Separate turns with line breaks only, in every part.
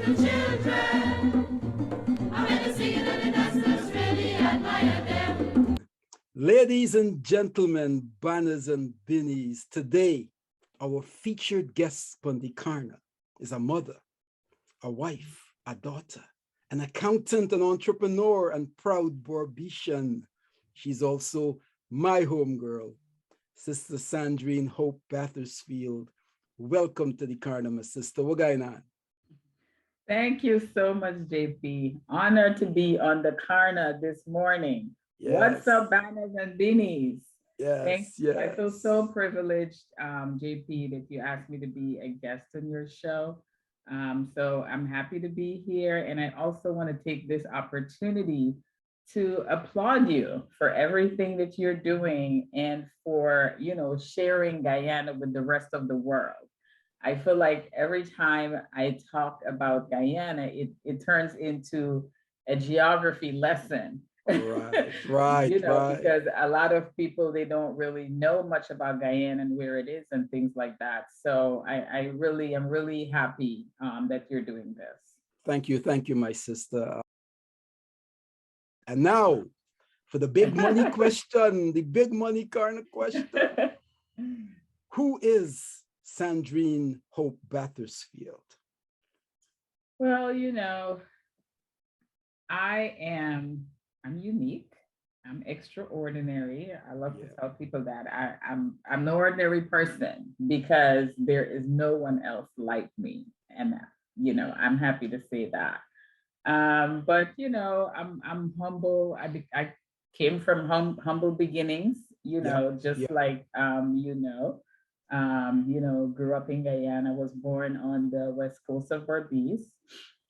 the children. I'm in the singing and the dancers really admire them.
Ladies and gentlemen, banners and binnies, today our featured guest on the Karna is a mother, a wife, a daughter, an accountant, an entrepreneur, and proud Borbetian. She's also my homegirl, Sister Sandrene Hope-Bathersfield. Welcome to the Karna, my sister. What going on?
Thank you so much, JP. Honored to be on the Karna this morning.
Yes.
What's up, banners and beanies?
Yes,
Thank
yes.
I feel so privileged, JP, that you asked me to be a guest on your show. So I'm happy to be here. And I also want to take this opportunity to applaud you for everything that you're doing and for, sharing Guyana with the rest of the world. I feel like every time I talk about Guyana, it turns into a geography lesson.
Right,
because a lot of people, they don't really know much about Guyana and where it is and things like that. So I really am really happy that you're doing this.
Thank you, my sister. And now for the big money question, the big money Karna question. Who is Sandrene Hope-Bathersfield?
Well, I'm unique. I'm extraordinary. I love to tell people that I'm no ordinary person because there is no one else like me. And I'm happy to say that. But I'm humble. I came from humble beginnings, like grew up in Guyana, was born on the west coast of Berbice.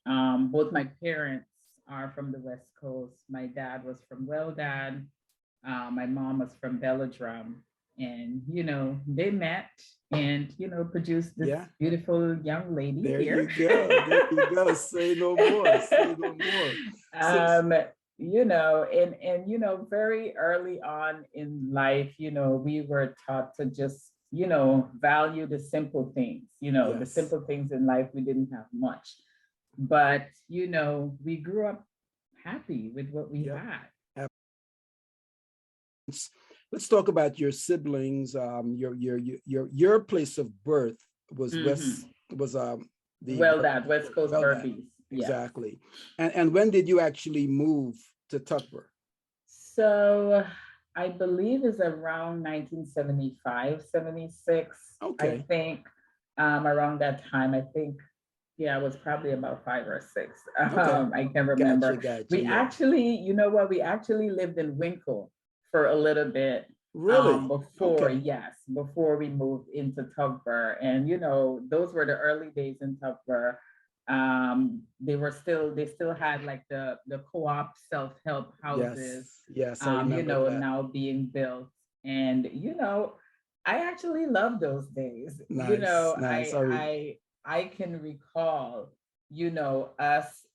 Both my parents are from the west coast. My dad was from Weldad. My mom was from Belladrum. And they met and produced this beautiful young lady here.
There you go. Say no more. Say no more.
And very early on in life, we were taught to just value the simple things. The simple things in life. We didn't have much, but we grew up happy with what we had.
Let's talk about your siblings. Your place of birth was West
Coast Berbice.
Exactly. And when did you actually move to Tutbury?
So I believe it's around 1975, 76.
Okay.
I think around that time, I was probably about 5 or 6. I can't remember.
Gotcha,
we actually, we actually lived in Winkle for a little bit.
Really?
Before we moved into Tugber. And those were the early days in Tugber. They still had like the co-op self-help houses.
Yes, I remember that.
Now being built. And I actually love those days.
Nice.
I can recall, us,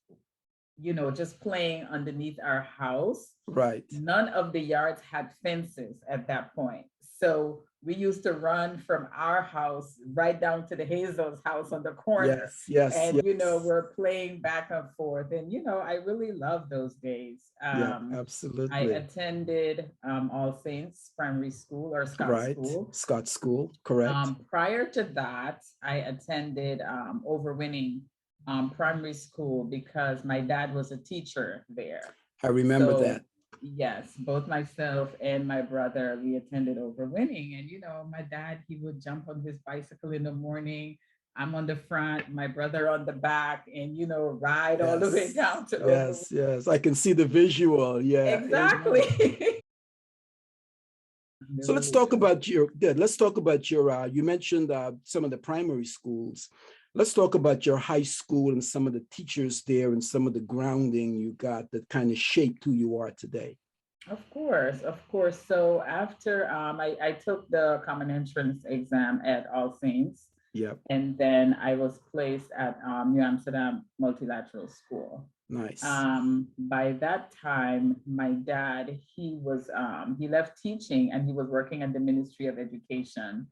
just playing underneath our house.
Right.
None of the yards had fences at that point. So we used to run from our house right down to the Hazel's house on the corner.
Yes.
And, we're playing back and forth. And, I really love those days.
Absolutely.
I attended All Saints Primary School or Scott School.
Scott School, correct.
Prior to that, I attended Overwinning Primary School because my dad was a teacher there.
I remember that.
Yes, both myself and my brother, we attended Overwinning. And, my dad, he would jump on his bicycle in the morning. I'm on the front, my brother on the back, and, ride all the way down to Overwinning.
Yes, I can see the visual. Yeah,
exactly.
So let's talk about your, you mentioned some of the primary schools. Let's talk about your high school and some of the teachers there and some of the grounding you got that kind of shaped who you are today.
Of course. So after I took the common entrance exam at All Saints.
Yep.
And then I was placed at New Amsterdam Multilateral School.
Nice.
By that time, my dad, he left teaching and he was working at the Ministry of Education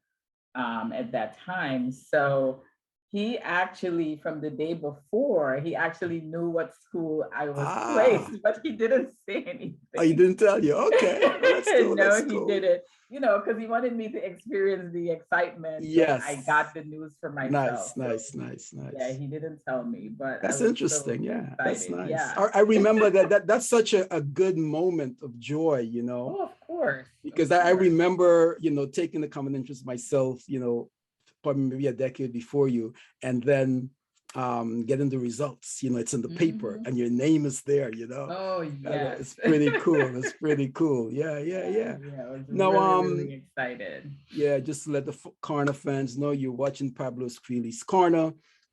at that time. So he actually, from the day before, he actually knew what school I was
Ah,
placed, but he didn't say
oh, he
anything.
didn't tell you. Okay, well, that's cool. That's
No, he
cool.
didn't, because he wanted me to experience the excitement when I
Yes.
got the news for myself.
Nice,
So
nice, nice,
yeah,
nice.
he didn't tell me, but I
That's
was so
interesting. Yeah, that's
excited.
nice.
Yeah.
I remember that's such a good moment of joy,
Oh, of course. Of
because I
course.
remember, taking the common interest myself, probably maybe a decade before you, and then getting the results, it's in the paper
Mhm.
and your name is there,
Oh,
and
yes.
it's pretty cool. It's pretty cool. Yeah, yeah,
Yeah,
yeah.
yeah, I was
Now,
really, really excited.
yeah, just to let the Karna fans know you're watching Pablo's Creolese Karna,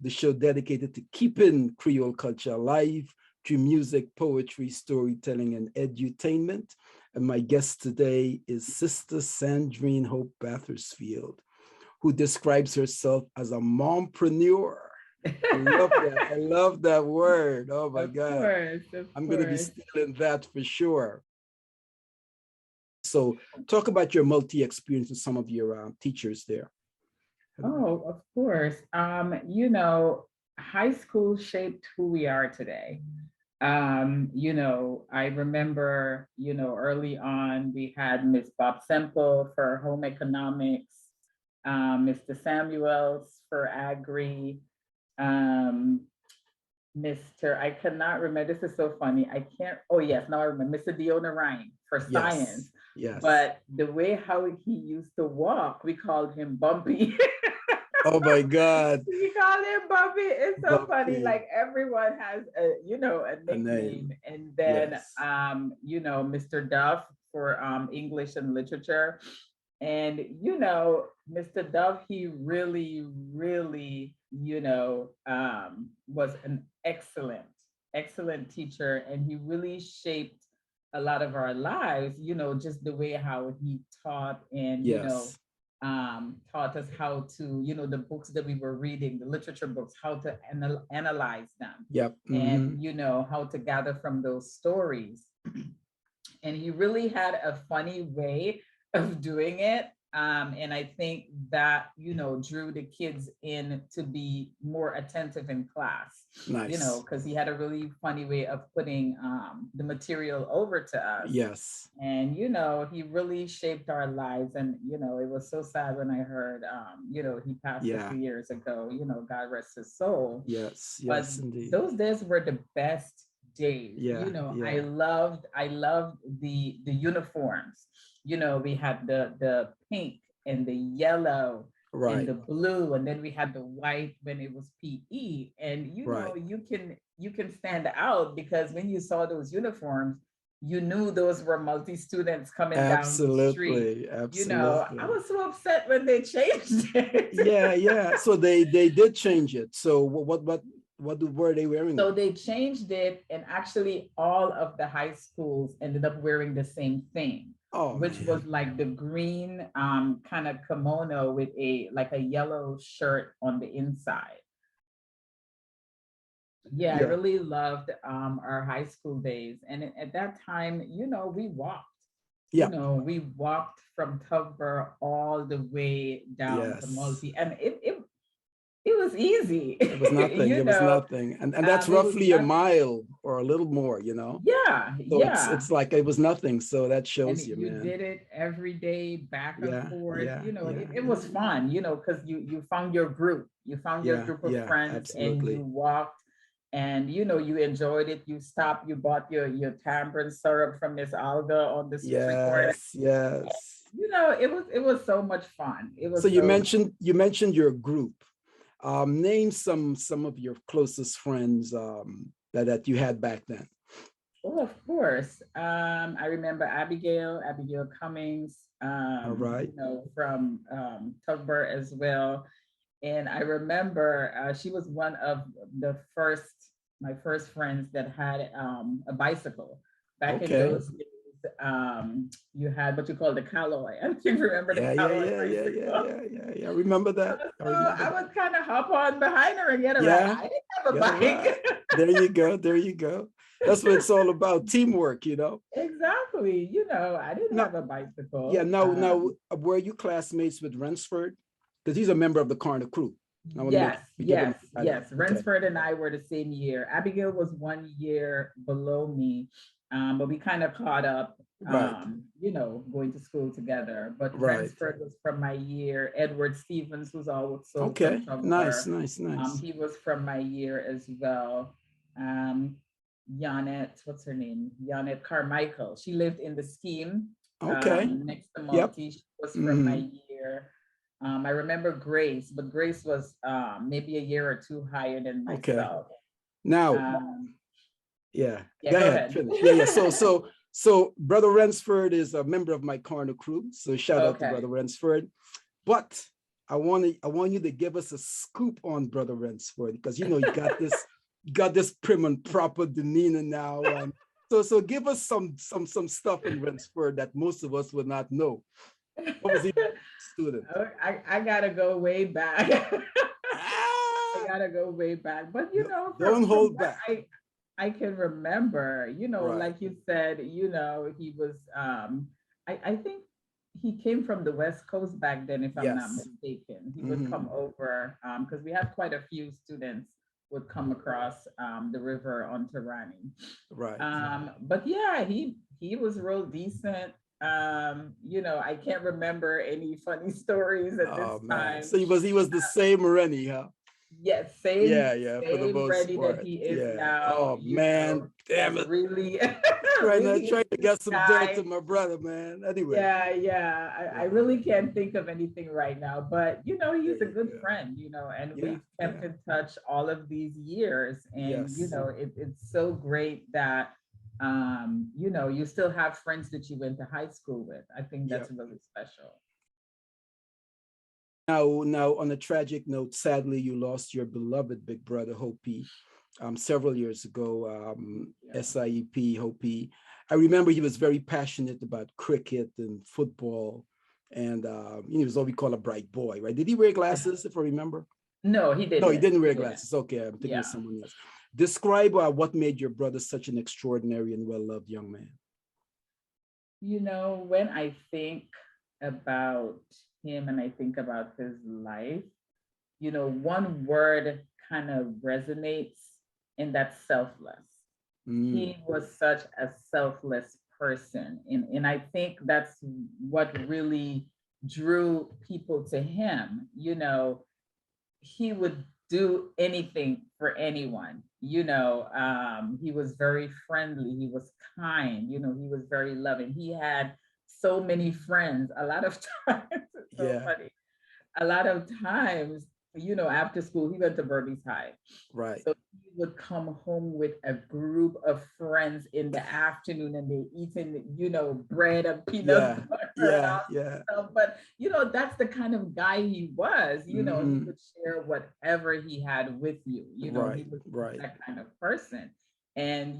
the show dedicated to keeping Creole culture alive through music, poetry, storytelling, and edutainment. And my guest today is Sister Sandrene Hope-Bathersfield, who describes herself as a mompreneur. I love that. I love that word. Oh my
Of
God.
course, of
I'm going to be
course.
stealing that for sure. So talk about your multi-experience with some of your teachers there.
Oh, of course. High school shaped who we are today. I remember, early on we had Miss Bob Semple for home economics, Mr. Samuels for agri, um, Mr. I cannot remember. This is so funny. I can't. Oh yes, now I remember. Mr. Diona Ryan for
Yes,
science.
yes.
But the way how he used to walk, we called him Bumpy.
Oh my God.
We call him Bumpy. It's so funny.
Bumpy,
Like everyone has a
a
nickname.
name.
And then
Yes.
Mr. Duff for English and literature. And Mr. Duff, he really, really, was an excellent, excellent teacher. And he really shaped a lot of our lives, just the way how he taught and
Yes.
taught us how to, the books that we were reading, the literature books, how to analyze them,
Yep.
and
Mm-hmm.
how to gather from those stories. And he really had a funny way of doing it. And I think that, drew the kids in to be more attentive in class,
Nice.
because he had a really funny way of putting the material over to us.
Yes.
And, he really shaped our lives. And, it was so sad when I heard, he passed a
Yeah.
few years ago, God rest his soul.
Yes.
But
Yes, indeed.
those days were the best days.
Yeah.
I
Yeah.
loved the uniforms. We had the pink and the yellow and
Right.
the blue, and then we had the white when it was PE. And
Right.
you can stand out because when you saw those uniforms, you knew those were multi students coming down the street.
Absolutely.
I
Absolutely.
was so upset when they changed it.
Yeah. Yeah. So they did change it. So what were they wearing
So
then?
they changed it, and actually, all of the high schools ended up wearing the same thing,
Oh
which was
man.
like the green kind of kimono with a yellow shirt on the inside. Yeah, I
Yeah.
really loved our high school days, and at that time, we walked.
Yeah.
We walked from Tugber all the way down to
Yes.
Multi, and it was easy.
It was nothing. It was nothing. And that's
It was
roughly a
nothing.
mile or a little more,
Yeah,
So
yeah.
it's like it was nothing. So that
And
shows you,
you
man.
did it every day, back and
Yeah,
forth.
yeah,
It,
yeah,
it
yeah,
was fun, because you found your group,
yeah,
group of
yeah,
friends, and you
absolutely.
walked, and you enjoyed it. You stopped, you bought your tamarind syrup from Miss Alga on the street corner.
Yes, yes.
It was so much fun. It
So
was so much.
you mentioned your group. Name some of your closest friends that you had back then.
Oh, of course. I remember Abigail Cummings,
All right.
from Tugber as well. And I remember she was one of my first friends that had a bicycle. Back in
Okay.
those days, you had what you call the Calloy. I don't even remember the
Yeah, yeah,
Calloy
yeah, yeah, yeah,
bicycle.
yeah, yeah, yeah. I remember that. I
So
remember
I
that.
would kind of hop on behind her and get a ride.
Yeah,
I didn't have a
get it right.
bike.
There you go. There you go. That's what it's all about, teamwork.
Exactly. I didn't
Now,
have a
yeah,
bicycle.
now were you classmates with Rensford? Because he's a member of the Karna crew. I want to make
Yes,
sure we give him
yes,
credit.
yes.
Okay.
Rensford and I were the same year. Abigail was 1 year below me, but we kind of caught up,
Right.
going to school together. But
Right.
Rensford was from my year. Edward Stevens was also from
Okay. Nice,
somewhere.
nice, nice.
He was from my year as well. Janet, what's her name? Janet Carmichael. She lived in the scheme
Okay.
next to
Yep.
Multi. She was from my year. I remember Grace, but Grace was maybe a year or two higher than
Okay.
myself.
Now, yeah,
Go
ahead.
ahead.
Finish. Yeah. So Brother Rensford is a member of my Karna crew. So shout out to
Okay.
Brother Rensford. But I want you to give us a scoop on Brother Rensford, because you got this prim and proper demeanor now. And so give us some stuff in Rensford that most of us would not know. What was he student?
I gotta go way back. I gotta go way back. But
don't hold back.
I can remember,
Right.
like you said, he was I think he came from the West Coast back then, if I'm not mistaken. He would come over because we had quite a few students would come across the river onto Rani.
Right.
But yeah, he was real decent. I can't remember any funny stories at this time.
So he was the same Rennie, huh?
Yes, same.
Yeah, for the most
Ready
part.
that he is now.
Oh man, damn it!
Really,
trying to get some dirt to my brother, man. Anyway.
Yeah. I really can't think of anything right now, but he's a good friend, and we've kept in touch all of these years, and it's so great that you still have friends that you went to high school with. I think that's really special.
Now, on a tragic note, sadly, you lost your beloved big brother, Hopi, several years ago, SIEP, Hopi. I remember he was very passionate about cricket and football, and he was what we call a bright boy, right? Did he wear glasses, if I remember?
No, he didn't.
No, he didn't wear glasses. Okay, I'm thinking of someone else. Describe what made your brother such an extraordinary and well-loved young man.
When I think about him and I think about his life, one word kind of resonates, and that's selfless. He was such a selfless person. And I think that's what really drew people to him. He would do anything for anyone. He was very friendly. He was kind. He was very loving. He had so many friends. A lot of times, it's so funny. A lot of times, after school, he went to Burby's High.
Right.
So he would come home with a group of friends in the afternoon, and they eating, bread and peanut butter and all that stuff. But that's the kind of guy he was. He would share whatever he had with you. He was that kind of person. And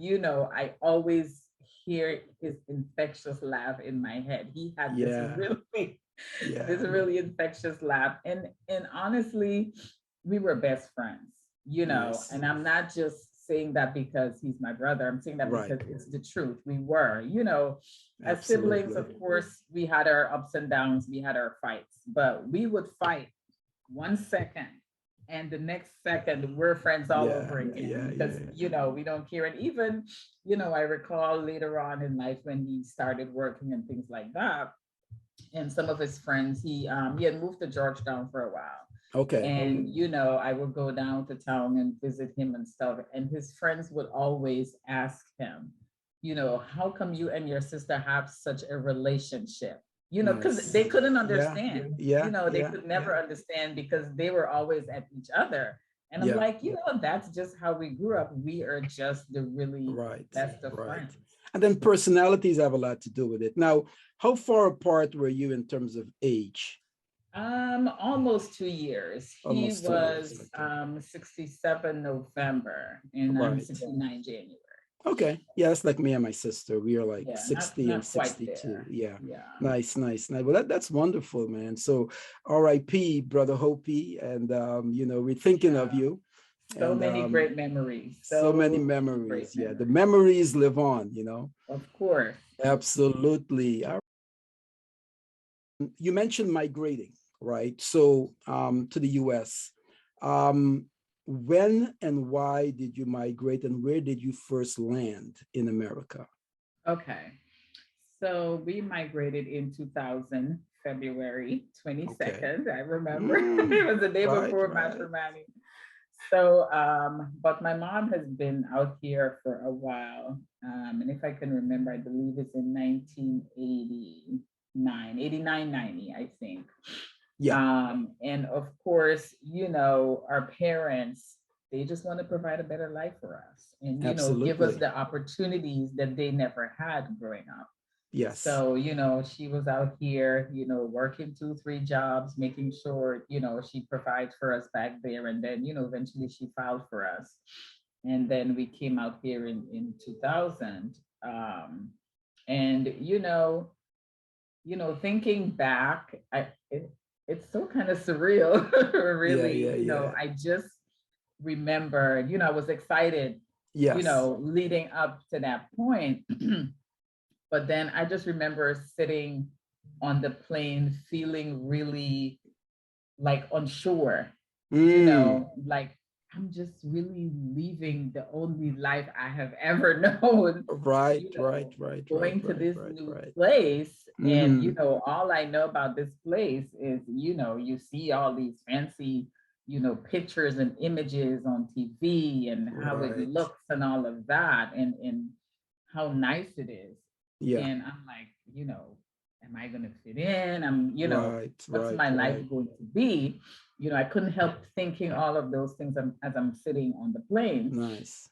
I always hear his infectious laugh in my head. He had this really infectious laugh. And honestly, we were best friends, and I'm not just saying that because he's my brother. I'm saying that because it's the truth. We were, as siblings, of course, we had our ups and downs, we had our fights, but we would fight 1 second, and the next second we're friends all over again, because we don't care. And even I recall later on in life when he started working and things like that, and some of his friends, he had moved to Georgetown for a while.
Okay.
And I would go down to town and visit him and stuff, and his friends would always ask him, how come you and your sister have such a relationship? Because they couldn't understand. They could never understand, because they were always at each other. And I'm like, that's just how we grew up. We are just the really best of friends.
And then personalities have a lot to do with it. Now, how far apart were you in terms of age?
Almost 2 years. He was 67 November, and I'm 69 January.
Okay. Yeah, that's like me and my sister. We are like 60
not
and 62.
Yeah.
Nice. Well, that's wonderful, man. So R.I.P. Brother Hopi. And we're thinking of you.
So many great memories.
So many memories. The memories live on,
Of course.
Absolutely. You mentioned migrating, right? So to the US. When and why did you migrate, and where did you first land in America?
Okay. So we migrated in 2000, February
Okay.
22nd. I remember it was the day
Right,
before
right.
matrimony. So, but my mom has been out here for a while. And if I can remember, I believe it's in 1989, 89, 90, I think.
Yeah,
And of course, you know, our parents, they just want to provide a better life for us and, you know, give us
absolutely.
the opportunities that they never had growing up.
Yes.
So, you know, she was out here, you know, working 2, 3 jobs, making sure, you know, she provides for us back there. And then, you know, eventually she filed for us. And then we came out here in 2000. And, thinking back, it's so kind of surreal,
Yeah,
really.
yeah, yeah.
I just remember, I was excited,
Yes.
leading up to that point. But then I just remember sitting on the plane feeling really like unsure,
Mm,
like I'm just really leaving the only life I have ever known,
right,
you
right,
know,
right, right,
going to
right,
this
right,
new
right.
place. And,
Mm-hmm.
all I know about this place is, you see all these fancy, pictures and images on TV and how it
Right.
looks and all of that and how nice it is.
Yeah.
And I'm like, am I going to fit in?
Right,
What's
right,
my life
right.
going to be? I couldn't help thinking all of those things as I'm sitting on the plane.
Nice.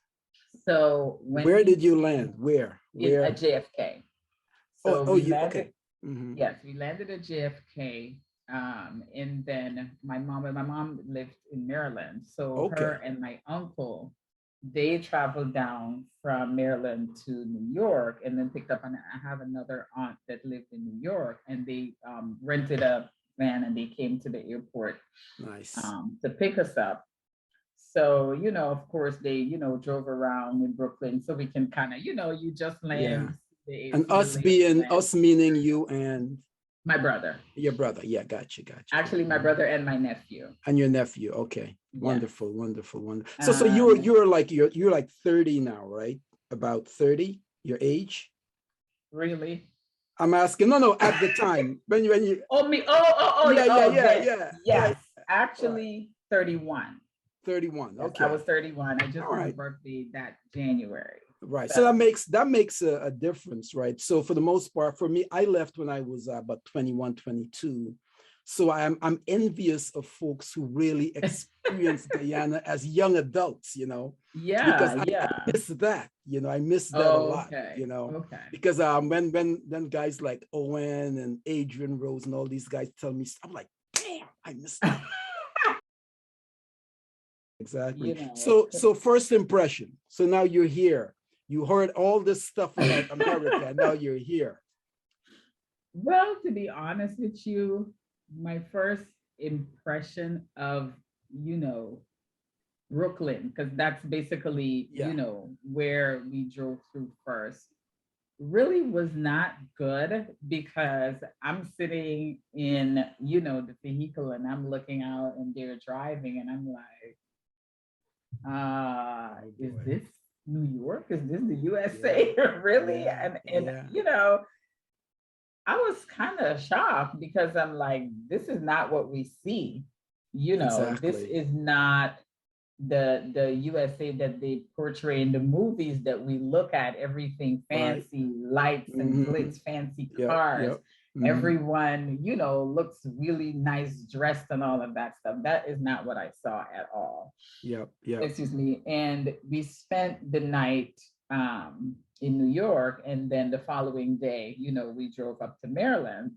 So when
Where
we
did you
came
land? Where?
in at
Where?
JFK,
Oh,
so
oh,
we
you
landed.
okay. Mm-hmm.
Yes, we landed at JFK. And then my mom lived in Maryland. So her
Okay.
and my uncle, they traveled down from Maryland to New York and then picked up. And I have another aunt that lived in New York, and they rented a van and they came to the airport
Nice.
to pick us up. So, of course, they, drove around in Brooklyn so we can kind of, you just
Yeah.
land,
And
see the
us
lay of the
being
land.
us meaning you and
My brother,
your brother. Yeah, gotcha, gotcha,
actually,
gotcha.
my brother and my nephew.
And your nephew. Okay.
Yes.
Wonderful, wonderful, wonderful. So you're
Um,
you're like you're like 30 now, right? About 30, your age?
really?
I'm asking. No, no, at the time. When you
Oh, me. Oh,
yeah, yeah, yeah,
then.
yeah, yeah,
Yes.
yeah. Right.
Actually, 31.
31.
Yes, I was
Okay.
31. I just
All
had a
right.
birthday that January.
Right. So
So,
that makes a difference, right? So for the most part, for me, I left when I was about 21, 22. So I'm envious of folks who really experience Guyana as young adults, because
yeah,
I
yeah.
miss that, I miss that a lot,
Okay. Okay.
because when guys like Owen and Adrian Rose and all these guys tell me, I'm like, damn, I miss that. Exactly.
You know,
So first impression. So now you're here. You heard all this stuff about America, and now you're here.
well, to be honest with you, my first impression of, you know, Brooklyn, because that's basically,
Yeah.
where we drove through first, really was not good because I'm sitting in, the vehicle and I'm looking out and they're driving and I'm like,
Oh
is
boy.
this New York? Is this the
Yeah.
USA? Really?
Yeah.
And
Yeah.
I was kind of shocked because I'm like, this is not what we see. This
Exactly.
is not the USA that they portray in the movies that we look at. Everything
Right.
fancy, lights and
Mm-hmm.
glitz, fancy
Yep.
cars.
Yep. Mm-hmm.
Everyone, looks really nice dressed and all of that stuff. That is not what I saw at all.
Yep. Yep.
Excuse me. And we spent the night in New York, and then the following day, we drove up to Maryland.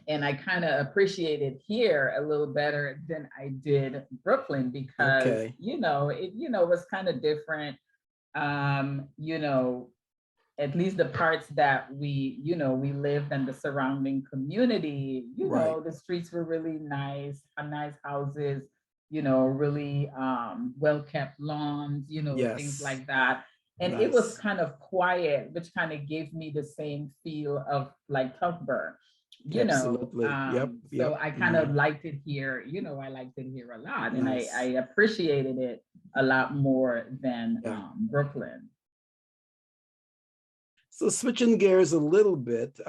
And I kind of appreciated here a little better than I did Brooklyn because
Okay.
it was kind of different. Um, you know, at least the parts that we lived in the surrounding community,
Right.
the streets were really nice, nice houses, really well kept lawns, things
Yes.
like that. And it was
Nice.
kind of quiet, which kind of gave me the same feel of like Cuthbert. you know.
Absolutely. Yep.
So
Yep.
I kind of liked it here, you know, I liked it here a lot, and
Nice.
I appreciated it a lot more than
Yeah.
Brooklyn.
So switching gears a little bit,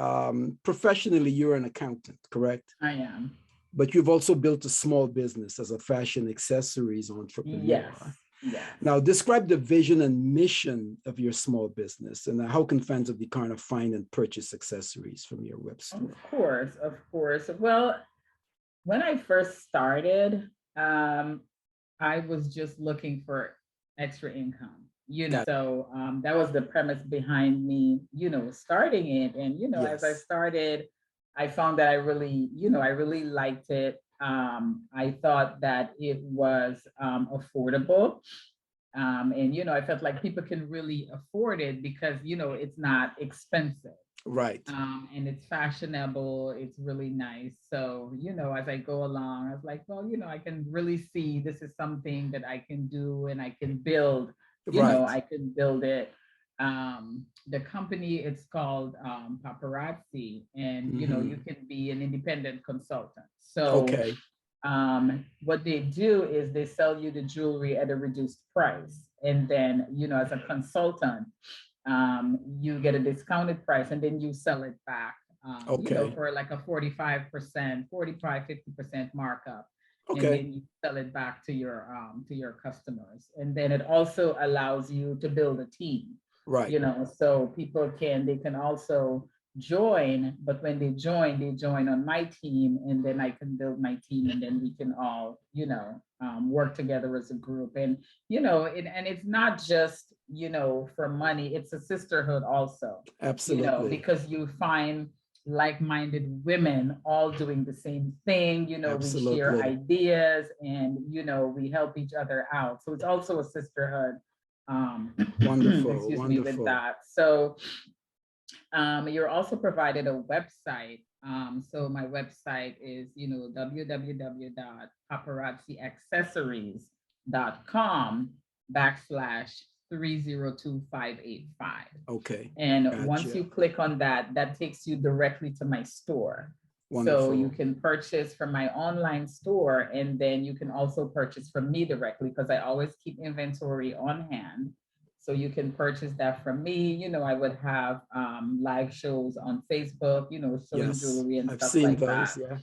professionally, you're an accountant, correct?
I am.
But you've also built a small business as a fashion accessories entrepreneur.
Yes. Yes.
Now, describe the vision and mission of your small business, and how can fans of the Karna find and purchase accessories from your web store?
Of course, of course. Well, when I first started, I was just looking for extra income, you know. So that was the premise behind me, you know, starting it. And, you know, as I started, I found that I really, you know, I really liked it. I thought that it was affordable. And, you know, I felt like people can really afford it because, you know, it's not expensive.
Right.
And it's fashionable. It's really nice. So, you know, as I go along, I was like, well, you know, I can really see this is something that I can do and I can build, you know, I can build it. The company, it's called Paparazzi, and, you know, you can be an independent consultant. So, what they do is they sell you the jewelry at a reduced price. And then, you know, as a consultant, you get a discounted price and then you sell it back, you know, for like a 45%, 50% markup. And then you sell it back to your customers. And then it also allows you to build a team, you know, so people they can also join, but when they join on my team, and then I can build my team, and then we can all, you know, work together as a group. And, you know, and it's not just, you know, for money, it's a sisterhood also. Absolutely. You know, because you find like-minded women all doing the same thing, you know. We share ideas, and, you know, we help each other out. So it's also a sisterhood. Wonderful. Excuse me with that. So you're also provided a website. So my website is, you know, www.paparazziaccessories.com/302585. And once you click on that, that takes you directly to my store. Wonderful. So you can purchase from my online store, and then you can also purchase from me directly, because I always keep inventory on hand. So you can purchase that from me. You know, I would have live shows on Facebook, you know, showing jewelry and stuff like that. Yeah.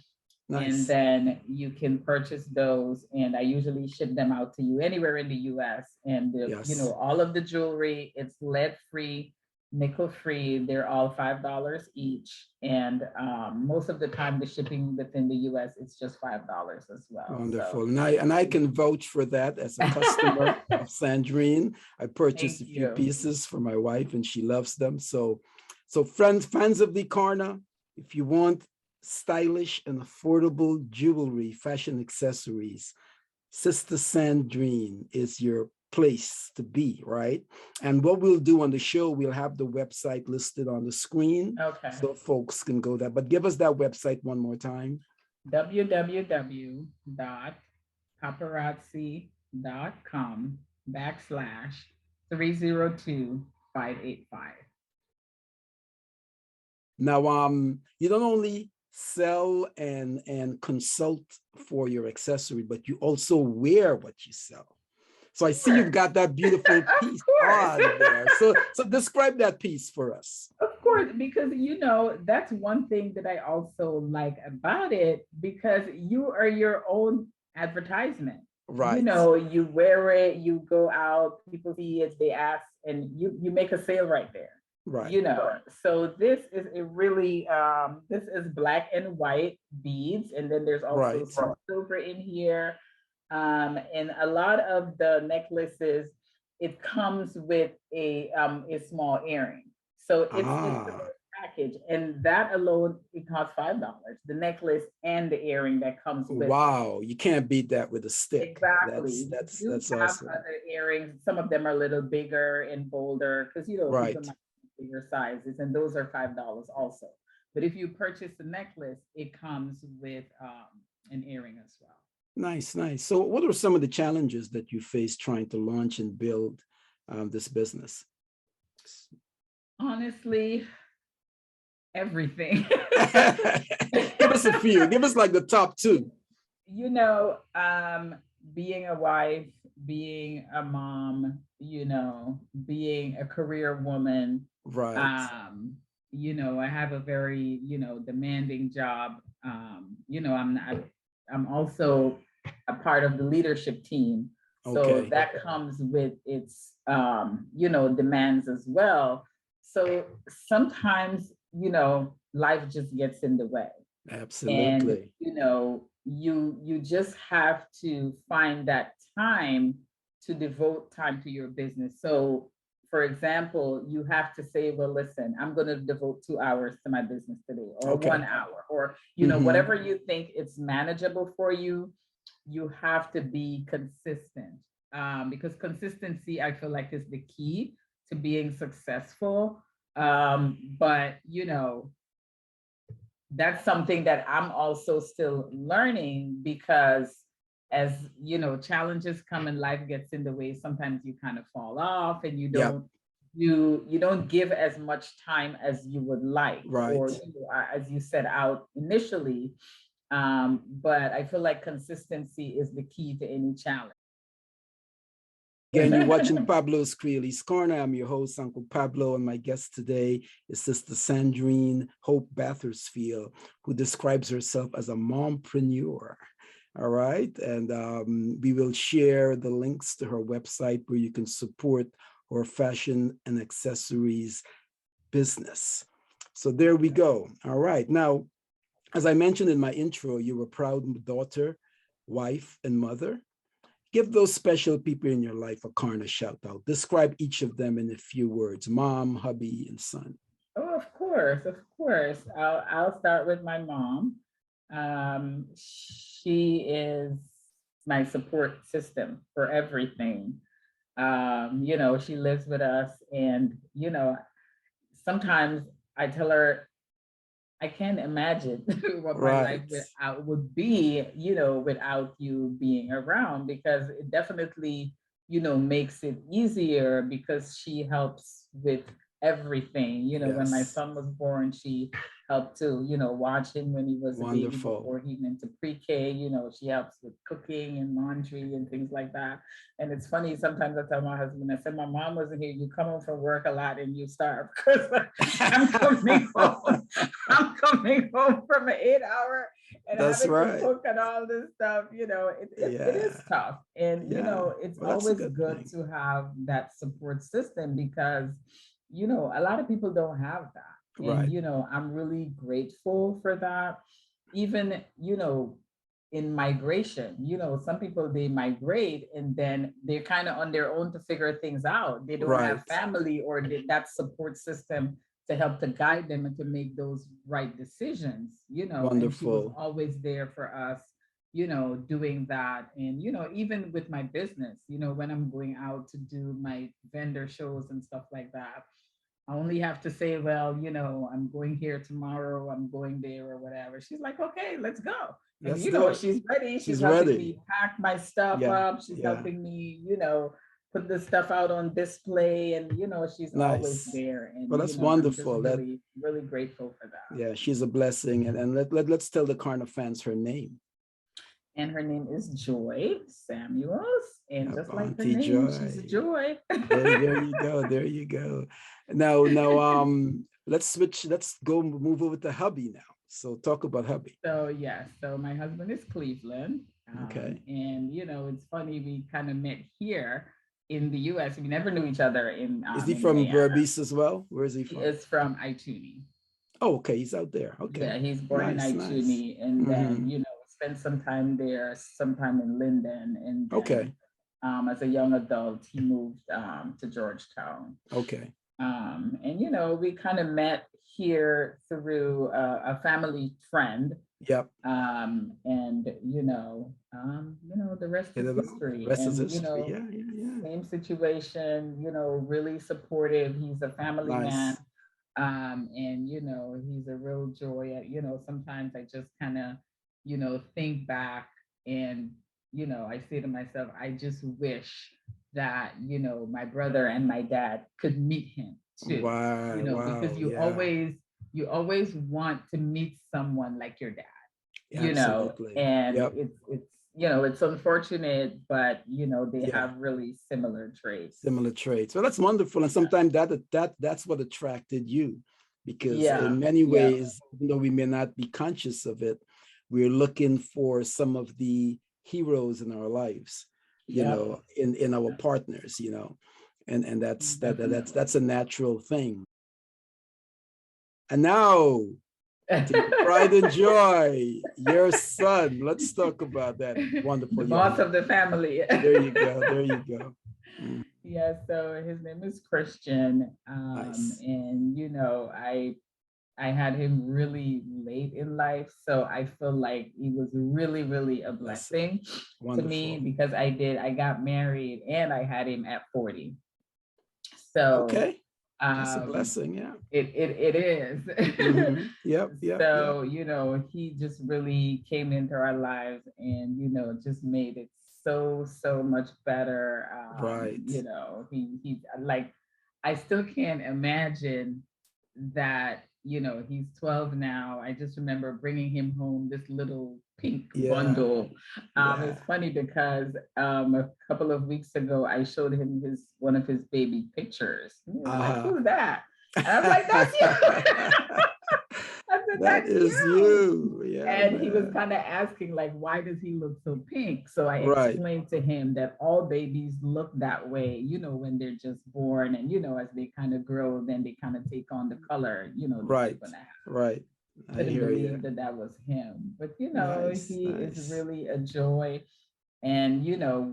Nice. And then you can purchase those, and I usually ship them out to you anywhere in the US. And you know, all of the jewelry, it's lead-free, nickel-free. They're all $5 each. And most of the time, the shipping within the US, it's just $5 as well.
Wonderful. So. And I can vouch for that as a customer of Sandrene. I purchased a few pieces for my wife, and she loves them. So fans of the Karna, if you want stylish and affordable jewelry, fashion accessories, Sister Sandrene is your place to be, right? And what we'll do on the show, we'll have the website listed on the screen, so folks can go there. But give us that website one more time.
www.paparazzi.com/302585.
Now, you don't only sell and consult for your accessory, but you also wear what you sell. So I see you've got that beautiful piece on there. So describe that piece for us.
Of course, because, you know, that's one thing that I also like about it, because you are your own advertisement. Right. You know, you wear it, you go out, people see it, they ask, and you make a sale right there. Right. You know, so this is a really, this is black and white beads, and then there's also some silver in here. And a lot of the necklaces, it comes with a small earring. So it's a package, and that alone, it costs $5. The necklace and the earring that comes with.
Wow, you can't beat that with a stick.
Exactly.
That's
awesome. Other earrings, some of them are a little bigger and bolder, because, you know, people might bigger sizes, and those are $5 also. But if you purchase the necklace, it comes with an earring as well.
Nice. So what are some of the challenges that you face trying to launch and build this business?
Honestly, everything.
Give us a few. Give us like the top two.
You know, being a wife, being a mom, you know, being a career woman.
Right.
You know, I have a very, you know, demanding job. You know, I'm also a part of the leadership team. So
Okay.
that comes with its you know, demands as well. So sometimes, you know, life just gets in the way. And
Absolutely.
you know, you just have to find that time to devote time to your business. So for example, you have to say, well, listen, I'm going to devote 2 hours to my business today, or
Okay.
1 hour, or you know, whatever you think it's manageable for you. You have to be consistent, because consistency, I feel like, is the key to being successful. But you know, that's something that I'm also still learning, because as you know, challenges come and life gets in the way, sometimes you kind of fall off and you
Yep.
don't you don't give as much time as you would like, or
Right.
you know, as you set out initially. But I feel like consistency is the key to any challenge.
Again, you're watching Pablo's Creolese Corner. I'm your host, Uncle Pablo, and my guest today is Sister Sandrene Hope-Bathersfield, who describes herself as a mompreneur. All right. And we will share the links to her website where you can support her fashion and accessories business. So there we go. All right. Now, as I mentioned in my intro, you're a proud daughter, wife, and mother. Give those special people in your life a Karna shout out. Describe each of them in a few words: mom, hubby, and son.
Oh, of course, of course. I'll start with my mom. She is my support system for everything. You know, she lives with us, and you know, sometimes I tell her I can't imagine what my life
Right.
would be, you know, without you being around, because it definitely, you know, makes it easier, because she helps with everything. You know, when my
Yes.
son was born, she helped to, you know, watch him when he was a baby
Wonderful.
before he went to pre-K. You know, she helps with cooking and laundry and things like that. And it's funny, sometimes I tell my husband, I said, my mom wasn't here. You come home from work a lot and you starve, because I'm coming home. I'm coming home from an 8 hour and
That's
having to
right.
cook and all this stuff. You know, it is
Yeah.
tough. And, you
Yeah.
know, it's
Well, that's a
always
good
good
thing.
to have that support system, because, you know, a lot of people don't have that. And,
Right.
you know, I'm really grateful for that. Even, you know, in migration, you know, some people, they migrate and then they're kind of on their own to figure things out. They don't have
Right.
family or that support system to help to guide them and to make those right decisions, you know. And she was
Wonderful.
always there for us, you know, doing that. And, you know, even with my business, you know, when I'm going out to do my vendor shows and stuff like that, I only have to say, well, you know, I'm going here tomorrow, I'm going there or whatever. She's like, okay, let's go. And,
Let's
you
do
know,
it.
she's ready. She's
She's
helping
ready.
me pack my stuff
Yeah.
up. She's
Yeah.
helping me, you know, put the stuff out on display. And, you know, she's always
Nice.
there.
Well,
And, you
that's
know, I'm just
wonderful.
really, really grateful for that.
Yeah, she's a blessing. And let's tell the Karna fans her name.
And her name is Joy Samuels. And
Yep,
just like her
Auntie
name, she's a
Joy.
joy.
There you go. There you go. Now, let's switch. Let's go move over to hubby now. So talk about hubby.
So yes, so my husband is Cleveland,
Okay.
and you know, it's funny, we kind of met here in the U.S. We never knew each other
Is he
in
from
Guyana.
Berbice as well? Where is he
He
from?
is from Ituni.
Oh, okay. He's out there.
Yeah,
Okay.
he's born in
Nice, nice.
Ituni, and then
Mm-hmm.
you know, spent some time there, sometime in Linden, and then
Okay.
as a young adult, he moved to Georgetown.
Okay.
And you know, we kind of met here through a family friend.
Yep.
And you know, the rest
Hit
is
it off.
history.
Rest is
And you
history.
know,
Yeah, yeah, yeah.
same situation, you know, really supportive. He's a family man.
Nice.
And you know, he's a real joy. You know, sometimes I just kind of, you know, think back and, you know, I say to myself, I just wish that, you know, my brother and my dad could meet him too, you
Wow.
know, because
Wow. Yeah.
you always want to meet someone like your dad,
Absolutely.
and
Yep.
it's unfortunate, but they
Yeah.
have really similar traits.
Similar traits. Well, that's wonderful. And sometimes that's what attracted you, because in many ways, even though we may not be conscious of it, we're looking for some of the heroes in our lives, in our partners, and that's a natural thing. And now, to your pride and joy, your son. Let's talk about that wonderful
The boss of the family.
There you go. There you go. Mm.
Yeah, so his name is Christian.
Nice.
And I had him really late in life. So I feel like he was really, really a blessing to me, because I got married and I had him at 40. So
okay. That's a blessing, yeah.
It is.
Mm-hmm. Yep.
So, he just really came into our lives and, just made it so much better.
Right.
He like, I still can't imagine that, he's 12 now. I just remember bringing him home this little pink bundle. It's funny because a couple of weeks ago, I showed him one of his baby pictures. He was like, who's that? And I was like, that's you. I said, that is you. Yeah, and he was kind of asking, like, why does he look so pink? So I explained to him that all babies look that way, when they're just born. And, as they kind of grow, then they kind of take on the color, that they're going to have. Right. I couldn't believe that was him. But, he is really a joy. And,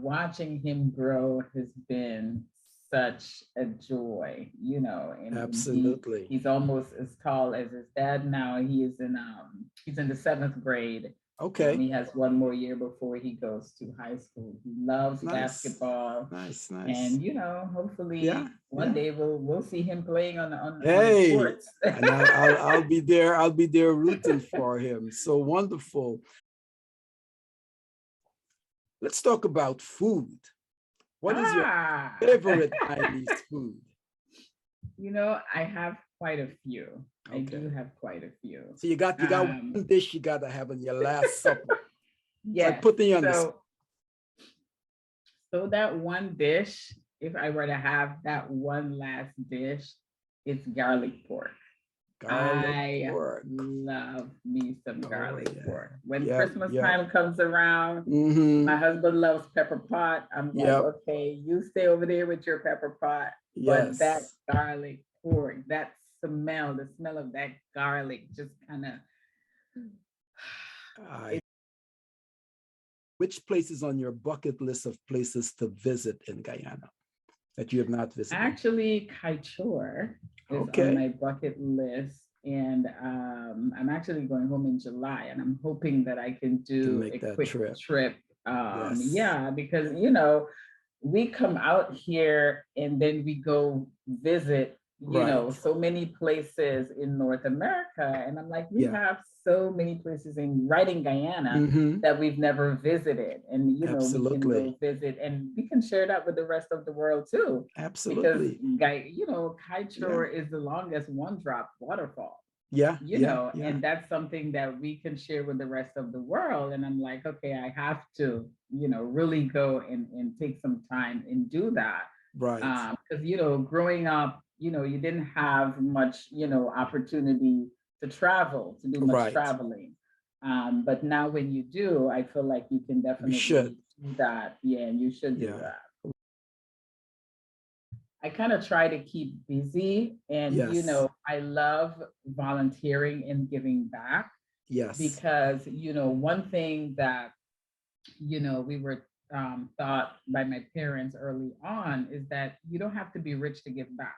watching him grow has been such a joy, and absolutely. He's almost as tall as his dad now. He's in the 7th grade. Okay. He has one more year before he goes to high school. He loves basketball. Nice. And hopefully one day we'll see him playing on the courts. And I'll be there. I'll be there rooting for him. So wonderful.
Let's talk about food. What is your favorite Chinese food?
I have quite a few. Okay. I do have quite a few.
So you got one dish you got to have in your last supper. Yeah. Like putting you on the spot.
So that one dish, if I were to have that one last dish, it's garlic pork. I love me some garlic pork. When Christmas time comes around, my husband loves pepper pot. I'm like, okay, you stay over there with your pepper pot. But that garlic pork, the smell of that garlic just kind of.
Which place is on your bucket list of places to visit in Guyana that you have not visited?
Actually, Kaichor is on my bucket list, and I'm actually going home in July, and I'm hoping that I can do a quick trip. Yeah, because we come out here and then we go visit so many places in North America, and I'm like, we have so many places in Guyana that we've never visited, and we can go visit, and we can share that with the rest of the world too. Absolutely, because Kaichor is the longest one-drop waterfall. And that's something that we can share with the rest of the world. And I'm like, okay, I have to, really go and take some time and do that. Right. Because, growing up, you didn't have much, opportunity to travel, to do much traveling. But now when you do, I feel like you can definitely do that. Yeah, and you should do that. I kind of try to keep busy, and I love volunteering and giving back. Yes. Because one thing that we were taught by my parents early on is that you don't have to be rich to give back.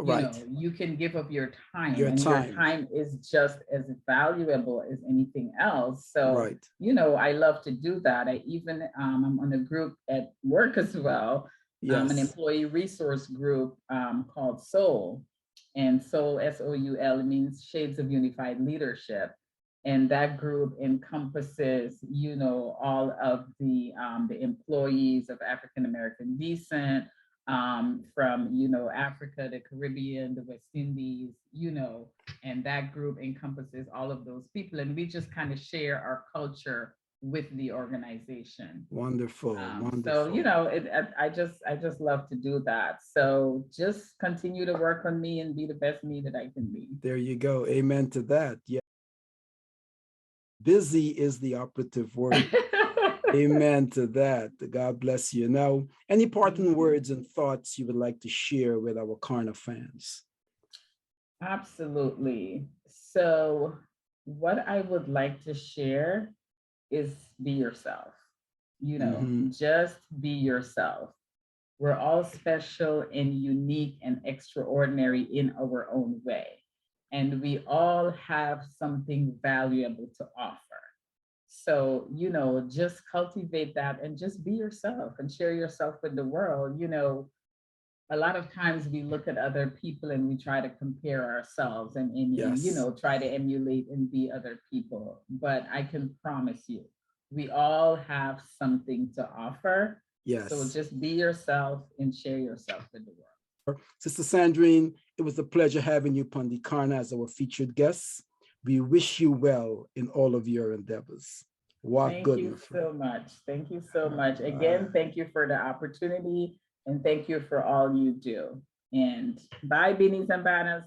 Right. You can give up your time. Your time is just as valuable as anything else. So I love to do that. I even I'm on a group at work as well. An employee resource group called SOUL, and SOUL, SOUL, means Shades of Unified Leadership. And that group encompasses, all of the employees of African American descent, from, Africa, the Caribbean, the West Indies, and that group encompasses all of those people. And we just kind of share our culture with the organization.
Wonderful,
So,
wonderful.
I just love to do that. So just continue to work on me and be the best me that I can be.
There you go. Amen to that. Yeah. Busy is the operative word. Amen to that. God bless you. Now, any parting words and thoughts you would like to share with our Karna fans?
Absolutely. So, what I would like to share is be yourself. Just be yourself. We're all special and unique and extraordinary in our own way. And we all have something valuable to offer. So, just cultivate that and just be yourself and share yourself with the world. A lot of times we look at other people and we try to compare ourselves and try to emulate and be other people. But I can promise you, we all have something to offer.
Yes.
So just be yourself and share yourself with the world.
Sister Sandrene, it was a pleasure having you upon the Karna as our featured guest. We wish you well in all of your endeavors.
Thank you so much. Thank you so much. Again, thank you for the opportunity and thank you for all you do. And bye, beanies and banners.